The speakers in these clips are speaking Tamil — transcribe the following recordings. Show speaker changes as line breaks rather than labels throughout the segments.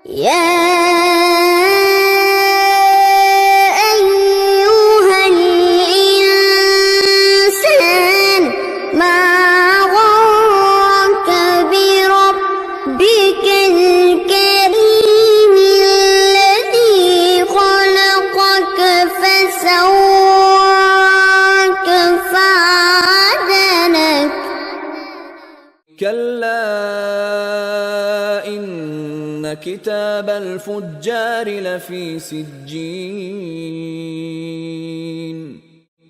يا أيها الإنسان ما غرك بربك الكريم الذي خلقك فسواك فعدلك
كلا إن كتاب الفجار لفي سجين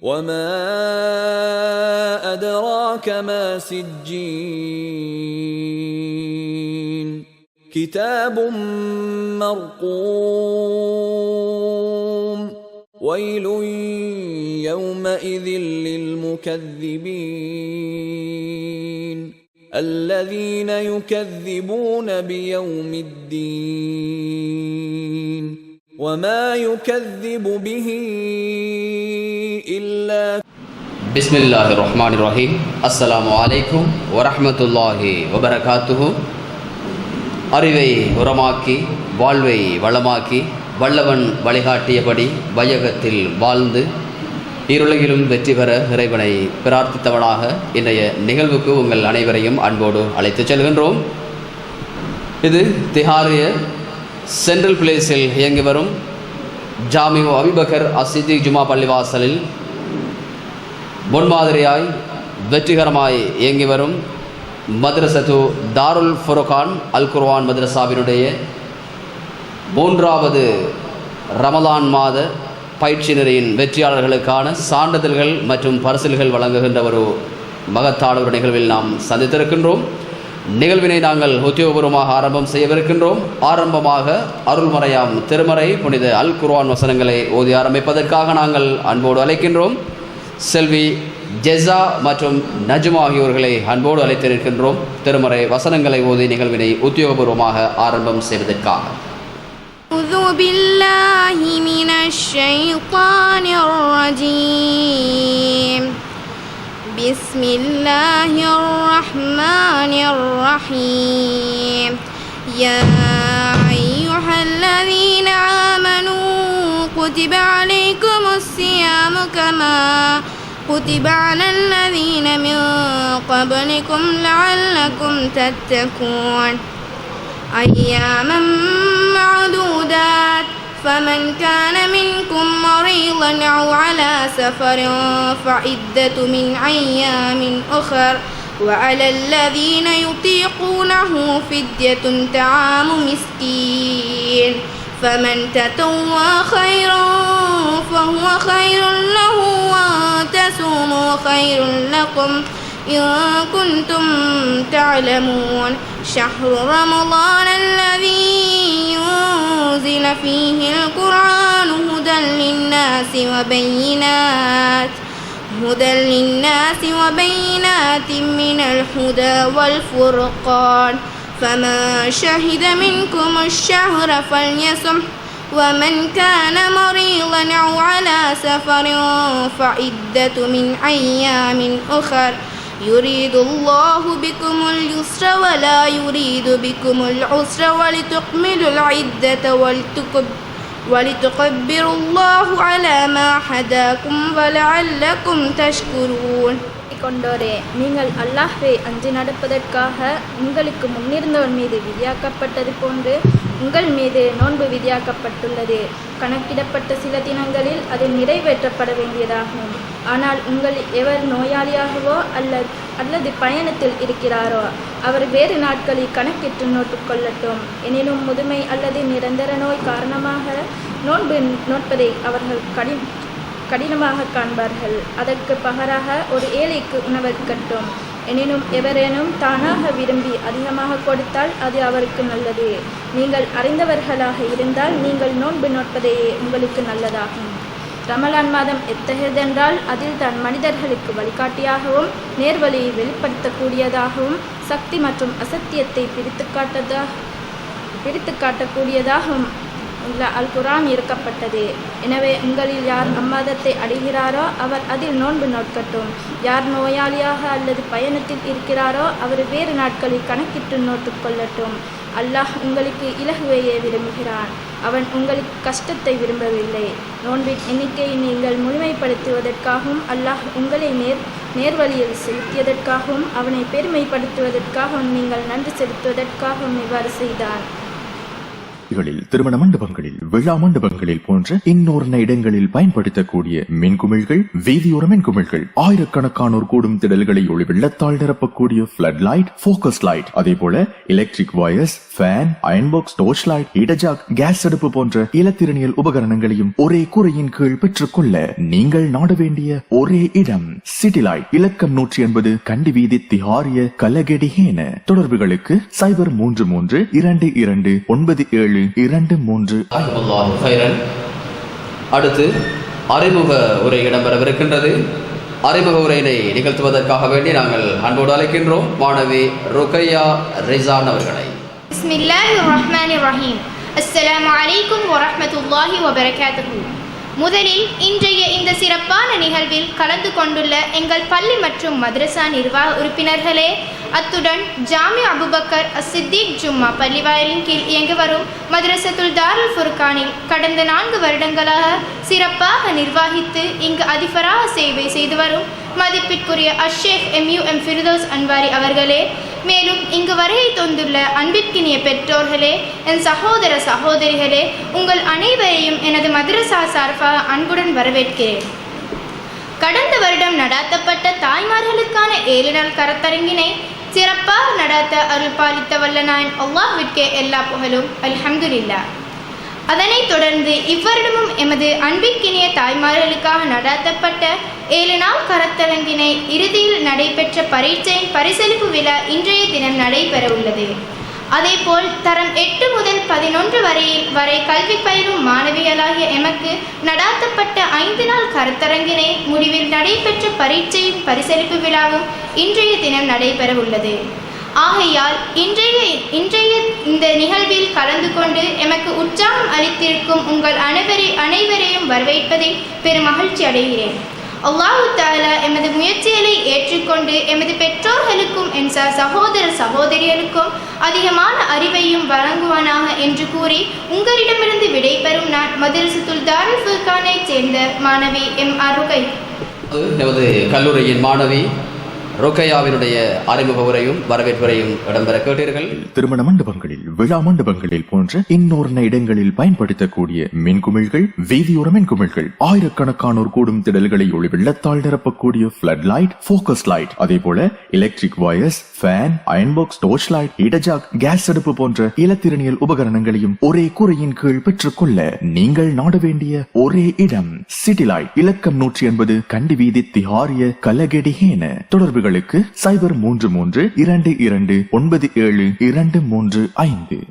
وما أدراك ما سجين كتاب مرقوم ويل يومئذ للمكذبين الذين يكذبون بيوم الدين وما يكذب به إلا
بسم الله الرحمن الرحيم السلام عليكم ورحمة الله وبركاته அறிவை உரமாக்கி வாழ்வை வளமாக்கி வல்லவன் வழிகாட்டியபடி வையகத்தில் வாழ்ந்து இருளகிலும் வெற்றி பெற இறைவனை பிரார்த்தித்தவனாக இன்றைய நிகழ்வுக்கு உங்கள் அனைவரையும் அன்போடு அழைத்துச் செல்கின்றோம். இது திஹாரிய சென்ட்ரல் பிளேஸில் இயங்கி வரும் ஜாமிஉ அபூபக்கர் அஸ்-சித்தீக் ஜுமா பள்ளிவாசலில் முன்மாதிரியாய் வெற்றிகரமாய் இயங்கி வரும் மദ്രസத்து தாருல் ஃபுர்கான் அல் குர்ஆன் மദ്രസാவினுடைய 3வது ரமலான் மாத பயிற்சி நெறியின் வெற்றியாளர்களுக்கான சான்றிதழ்கள் மற்றும் பரிசில்கள் வழங்குகின்ற ஒரு மகத்தான ஒரு நிகழ்வில் நாம் சந்தித்திருக்கின்றோம். நிகழ்வினை நாங்கள் உத்தியோகபூர்வமாக ஆரம்பம் செய்யவிருக்கின்றோம். ஆரம்பமாக அருள்மறையாம் திருமறை புனித அல் குர்ஆன் வசனங்களை ஓதி ஆரம்பிப்பதற்காக நாங்கள் அன்போடு அழைக்கின்றோம். செல்வி ஜெஸா மற்றும் நஜ்மா ஆகியோர்களை அன்போடு அழைத்திருக்கின்றோம். திருமறை வசனங்களை ஓதி நிகழ்வினை உத்தியோகபூர்வமாக ஆரம்பம் செய்வதற்காக.
أعوذ بالله من الشيطان الرجيم بسم الله الرحمن الرحيم يا أيها الذين آمنوا كتب عليكم الصيام كما كتب على الذين من قبلكم لعلكم تتقون أياما معدودات فمن كان منكم مريضا أو على سفر فعدة من أيام أخر وعلى الذين يطيقونه فدية طعام مسكين فمن تطوع خيرا فهو خير له وأن تصوموا خير لكم إن كنتم تعلمون شهر رمضان الذي ينزل فيه القرآن هدى للناس وبينات من الهدى والفرقان فمن شهد منكم الشهر فليصم ومن كان مريضا أو على سفر فعدة من أيام أخر يريد الله بكم اليسر ولا يريد بكم العسر ولتكملوا العدة ولتكبروا الله على ما هداكم ولعلكم تشكرون.
கொண்டோரே, நீங்கள் அல்லாஹ்வை அஞ்சி நடப்பதற்காக உங்களுக்கு முன்னிருந்தவர் மீது விதியாக்கப்பட்டது போன்று உங்கள் மீது நோன்பு விதியாக்கப்பட்டுள்ளது. கணக்கிடப்பட்ட சில தினங்களில் அது நிறைவேற்றப்பட வேண்டியதாகும். ஆனால் உங்கள் எவர் நோயாளியாகவோ அல்லது பயணத்தில் இருக்கிறாரோ அவர் வேறு நாட்களில் கணக்கிட்டு நோட்டுக்கொள்ளட்டும். எனினும் முதுமை அல்லது நிரந்தர நோய் காரணமாக நோன்பு நோட்பதை அவர்கள் கடினமாக காண்பார்கள். அதற்கு பகராக ஒரு ஏழைக்கு உணவளிக்கட்டும். எனினும் எவரேனும் தானாக விரும்பி அதிகமாக கொடுத்தால் அது அவருக்கு நல்லது. நீங்கள் அறிந்தவர்களாக இருந்தால் நீங்கள் நோன்பு நோட்பதையே உங்களுக்கு நல்லதாகும். ரமலான் மாதம் எத்தகையதென்றால் அதில் தான் மனிதர்களுக்கு வழிகாட்டியாகவும் நேர்வழியை வெளிப்படுத்தக்கூடியதாகவும் சக்தி மற்றும் அசத்தியத்தை பிரித்து காட்டக்கூடியதாகவும் உள்ள அல் குர்ஆன் இறக்கப்பட்டது. எனவே உங்களில் யார் அம்மாதத்தை அடைகிறாரோ அவர் அதில் நோன்பு நோட்கட்டும். யார் நோயாளியாக அல்லது பயணத்தில் இருக்கிறாரோ அவர் வேறு நாட்களில் கணக்கிட்டு நோட்டுக்கொள்ளட்டும். அல்லாஹ் உங்களுக்கு இலகுவையே விரும்புகிறான். அவன் உங்களுக்கு கஷ்டத்தை விரும்பவில்லை. நோன்பின் எண்ணிக்கையை நீங்கள் முழுமைப்படுத்துவதற்காகவும் அல்லாஹ் உங்களை நேர்வழியில் செலுத்தியதற்காகவும் அவனை பெருமைப்படுத்துவதற்காகவும் நீங்கள் நன்றி செலுத்துவதற்காகவும் இவ்வாறு செய்தான்.
திருமண மண்டபங்களில், விழா மண்டபங்களில் போன்ற இன்னொரு இடங்களில் பயன்படுத்தக்கூடிய மின்குமிழ்கள், வீதியோர மின்குமிழ்கள், ஆயிரக்கணக்கானோர் கூடும் திடல்களை ஒளி வெள்ளத்தால் நிரப்பக்கூடிய பிளட் லைட், போக்கஸ் லைட், அதே போல electric wires, fan, iron box, torch light, இடஜாக், கேஸ் அடுப்பு போன்ற இலத்திரனியல் உபகரணங்களையும் ஒரே கூரையின் கீழ் பெற்றுக்கொள்ள நீங்கள் நாட வேண்டிய ஒரே இடம் சிட்டி லைட். இலக்கம் 180 கண்டி வீதி, திஹாரிய, கலகெடிஹேன. தொடர்புகளுக்கு 0332297223.
அடுத்து அறிமுக உரை இடம்பெறவிருக்கின்றது. அறிமுக உரையினை நிகழ்த்துவதற்காக வேண்டி நாங்கள் அன்போடு அழைக்கின்றோம் மாணவி ருக்கையா ரிசான் அவர்களை.
பிஸ்மில்லாஹிர் ரஹ்மானிர் ரஹீம். அஸ்ஸலாமு அலைக்கும் வரஹ்மத்துல்லாஹி வபரகாத்துஹு. முதலில் இன்றைய இந்த சிறப்பான நிகழ்வில் கலந்து கொண்டுள்ள எங்கள் பள்ளி மற்றும் மദ്രസா நிர்வாக உறுப்பினர்களே, அத்துடன் ஜாமி அபுபக்கர் அஸ்-சித்திக் ஜும்மா பள்ளிவாயலின் கீழ் இயங்கி வரும் மദ്രസத்துல் தாருல் ஃபுர்கானில் கடந்த 4 வருடங்களாக சிறப்பாக நிர்வகித்து இங்கு அதிபராக சேவை செய்து வரும் மதிப்பிற்குரிய அஷேக் MUM ஃபிர்தௌஸ் அன்வாரி அவர்களே, மேலும் இங்கு வருகை தந்துள்ள அன்பிற்கினிய பெற்றோர்களே, என் சகோதர சகோதரிகளே, உங்கள் அனைவரையும் எனது மദ്രസா சார்பாக அன்புடன் வரவேற்கிறேன். கடந்த வருடம் நடாத்தப்பட்ட தாய்மார்களுக்கான 7 நாள் கருத்தரங்கினை சிறப்பாக நடாத்த அருள் பாலித்த வல்ல நாயன் அல்லாஹ்விற்கே எல்லா புகழும், அல்ஹம்துலில்லாஹ். அதனைத் தொடர்ந்து இவ்வருடமும் எமது அன்பிற்கினிய தாய்மார்களுக்காக நடாத்தப்பட்ட 7 நாள் கருத்தரங்கினை இறுதியில் நடைபெற்ற பரீட்சையின் பரிசளிப்பு விழா இன்றைய தினம் நடைபெற உள்ளது. அதேபோல் தரம் 8 முதல் 11 வரை கல்வி பயிலும் மாணவிகளாகிய எமக்கு நடாத்தப்பட்ட 5 நாள் கருத்தரங்கினை முடிவில் நடைபெற்ற பரீட்சையின் பரிசளிப்பு விழாவும் இன்றைய தினம் நடைபெற உள்ளது. ஆகையால் இன்றைய இந்த நிகழ்வில் கலந்து கொண்டு எமக்கு உற்சாகம் அளித்திருக்கும் உங்கள் அனைவரையும் வரவேற்பதில் பெரும் மகிழ்ச்சி அடைகிறேன். அல்லாஹு தஆலா எமது முயற்சிகளை ஏற்றுக்கொண்டு எமது பெற்றோர்களுக்கும் என் சகோதர சகோதரிகளுக்கும் அதிகமான அறிவையும் வழங்குவானாக என்று கூறி உங்களிடமிருந்து விடைபெறும் நான் மദ്രസத்துல் தாருல் ஃபுர்கானைச் சேர்ந்த மாணவி MR ருகை.
நமது கல்லூரியின் மாணவி ருக்கையாவினுடைய அறிமுக உரையும் வரவேற்புரையும் இடம்பெற கேட்டீர்கள்.
திருமண மண்டபங்களில், விழா மண்டபங்களில் போன்ற இன்னொரு இடங்களில் பயன்படுத்தக்கூடிய மின்குமிழ்கள், வீதியோர மின்குமிழ்கள், ஆயிரக்கணக்கானோர் கூடும் திடல்களை ஒளி வெள்ளத்தால் நிரப்பக்கூடிய பிளட் லைட், போக்கஸ் லைட், அதே போல electric wires, fan, iron box, torch light, இடஜாக், கேஸ் அடுப்பு போன்ற இலத்திரனியல் உபகரணங்களையும் ஒரே கூரையின் கீழ் பெற்றுக்கொள்ள நீங்கள் நாட வேண்டிய ஒரே இடம் சிட்டி லைட். இலக்கம் 180 கண்டி வீதி, திஹாரிய, கலகெடிஹேன. தொடர்புகளுக்கு 0332297223.